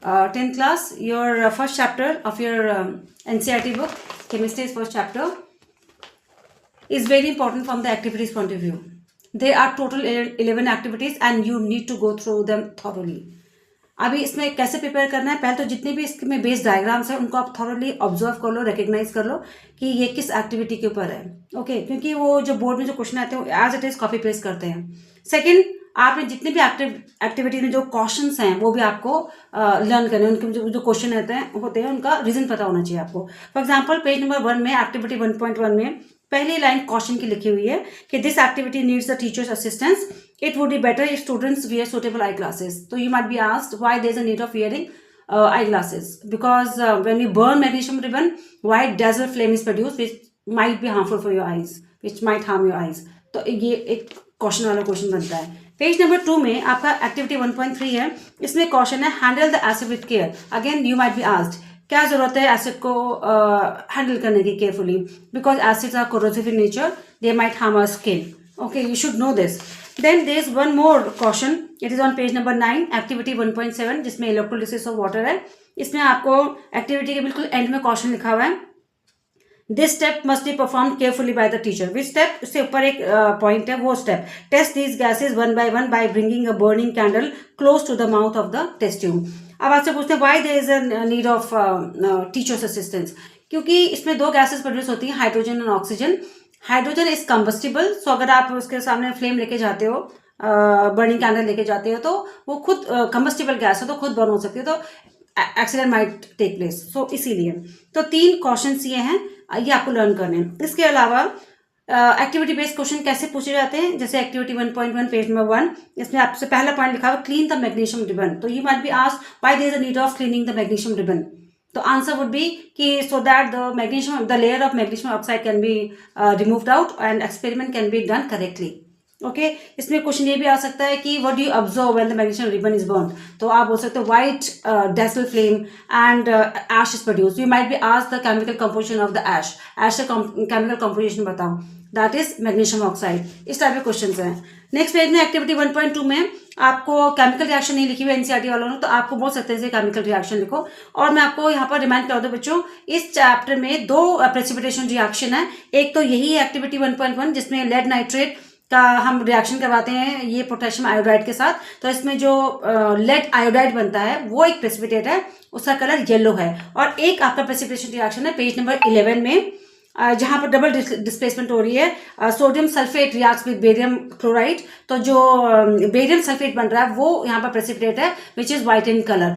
10th class, your first chapter of your NCERT book, chemistry's first chapter, is very important from the activities point of view. There are total 11 activities and you need to go through them thoroughly. अभी इसमें कैसे prepare करना है, पहले तो जितने भी इसमें बेस डायग्राम्स हैं उनको आप थॉरली ऑब्जर्व कर लो, रिकग्नाइज कर लो कि ये किस एक्टिविटी के ऊपर है. ओके, क्योंकि वो जो बोर्ड में जो क्वेश्चन आते हैं as it is copy paste करते हैं. सेकंड, आपने जितने भी एक्टिविटी में जो क्वेश्चंस हैं वो भी आपको लर्न करने, उनके जो क्वेश्चन होते हैं उनका रीजन पता होना चाहिए आपको. फॉर एग्जाम्पल पेज नंबर 1 में एक्टिविटी 1.1 में पहली लाइन क्वेश्चन की लिखी हुई है कि this activity needs the teacher's assistance. It would be better if students wear suitable eyeglasses. तो you might be asked why there is a need of wearing eyeglasses, because when you burn magnesium ribbon, white dazzle flame is produced which might be harmful for your eyes, which might harm your eyes. तो ये एक question वाला question बनता है. Page number 2 में आपका activity 1.3 है. इसमें क्वेश्चन है handle the acid with care. Again you might be asked क्या जरूरत है एसिड को हैंडल करने की carefully, because acids are corrosive in nature, they might harm our skin. Okay, you should know this. Then there is one more caution. It is on page number 9, activity 1.7, जिसमें electrolysis of water है. इसमें आपको activity के बिल्कुल and में question लिखा हुआ है. This step must be performed carefully by the teacher. Which step? उससे ऊपर एक पॉइंट है, वो step. Test these gases one by one by bringing a burning candle close to the mouth of the test tube. अब आपसे पूछते हैं why there is a need of teacher's assistance. क्योंकि इसमें दो गैसेस प्रोड्यूस होती हैं, हाइड्रोजन और ऑक्सीजन. हाइड्रोजन इज कंबस्टिबल, सो अगर आप उसके सामने फ्लेम लेके जाते हो, बर्निंग कैंडल लेके जाते हो, तो वो खुद कंबस्टिबल गैस है तो खुद बर्न हो सकती है, तो एक्सीडेंट माइट टेक प्लेस. सो इसीलिए तो 3 क्वेश्चंस ये हैं, ये आपको लर्न करने हैं. इसके अलावा एक्टिविटी बेस्ड क्वेश्चन कैसे पूछे जाते हैं, जैसे एक्टिविटी 1.1 पेज नंबर 1, इसमें आपसे पहला पॉइंट लिखा हुआ क्लीन द मैग्नीशियम रिबन. तो you might be asked why there is a need of cleaning the magnesium ribbon. तो आंसर वुड बी कि so that the layer of magnesium oxide can be removed out and experiment can be done correctly. Okay, इसमें question ये भी आ सकता है कि what do you observe when the magnesium ribbon is burned. तो आप बोल सकते हो white dazzle flame and ash is produced. You might be asked the chemical composition of the ash का केमिकल कंपोजिशन बताओ, दैट इज मैग्नीशियम ऑक्साइड. इस type के question हैं. नेक्स्ट पेज में एक्टिविटी 1.2 में आपको केमिकल रिएक्शन नहीं लिखी हुई एनसीईआरटी वालों ने, तो आपको बोल सकते हैं केमिकल रिएक्शन लिखो. और मैं आपको यहाँ पर रिमाइंड कर दूं बच्चों, इस चैप्टर में 2 प्रेसिपिटेशन रिएक्शन है. एक तो यही है एक्टिविटी 1.1 जिसमें लेड नाइट्रेट का हम रिएक्शन करवाते हैं ये पोटेशियम आयोडाइड के साथ. तो इसमें जो लेड आयोडाइड बनता है वो एक प्रेसिपिटेट है, उसका कलर येलो है. और एक आपका प्रेसिपिटेशन रिएक्शन है पेज नंबर 11 में, जहां पर डबल डिस्प्लेसमेंट हो रही है. Sodium sulphate reacts with barium chloride. तो जो बेरियम सल्फेट बन रहा है वो यहाँ पर प्रेसिपिटेट है which is white in colour.